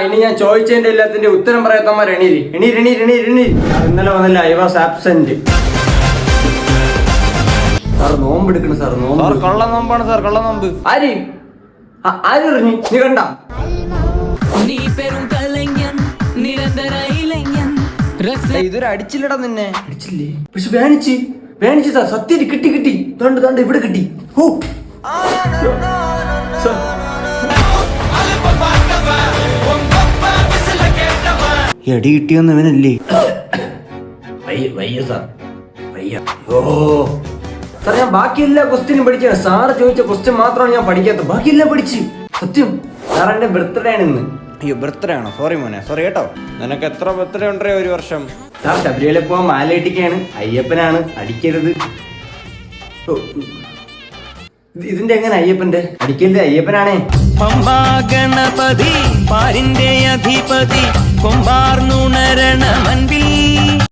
ഇനി ഞാൻ ചോദിച്ചതിന്റെ എല്ലാത്തിന്റെ ഉത്തരം പറയാത്തമാർ എണീരി. ഇന്നലെ വന്നില്ല, ഐ വാസ് ആബ്സെന്റ്. സാർ നോമ്പ് എടുക്കണം സാർ, നോമ്പ്. കള്ള നോമ്പാണ് സാർ, കള്ള നോമ്പ്. ആര് എറിഞ്ഞു? നീ കണ്ട? ഇതൊരു അടിച്ചില്ലടാ നിന്നെ. അടിച്ചില്ലേ? പക്ഷെ വേണിച്ച് സാർ, സത്യം കിട്ടി. തണ്ട് ഇവിടെ കിട്ടി. എടി കിട്ടിയൊന്നും ഇവനല്ലേ? വയ്യ സാർ, വയ്യ. സാർ ഞാൻ ബാക്കി എല്ലാ ക്വസ്റ്റ്യനും പഠിച്ചാണ്. സാറ് ചോദിച്ച ക്വസ്റ്റ്യൻ മാത്രമാണ് ഞാൻ പഠിക്കാത്തത്, ബാക്കിയെല്ലാം പഠിച്ച്. സത്യം സാർ, എന്റെ ബർത്ത്ഡേ ആണ് ഇന്ന്. അയ്യോ, ബർത്ത്ഡേ ആണോ? സോറി മോനെ, സോറി കേട്ടോ. നിനക്ക് എത്ര ബർത്ത്ഡേ ഉണ്ടേ ഒരു വർഷം? സാർ ശബരിമല പോവാൻ മാലയിട്ടിക്കാണ്, അയ്യപ്പനാണ്, അടിക്കരുത്. ഇതിന്റെ എങ്ങനെ അയ്യപ്പന്റെ? അടിക്കരുത്, അയ്യപ്പനാണേ. ഗണപതി പാരിന്റെ അധിപതി കൊമ്പാർന്നുണരണ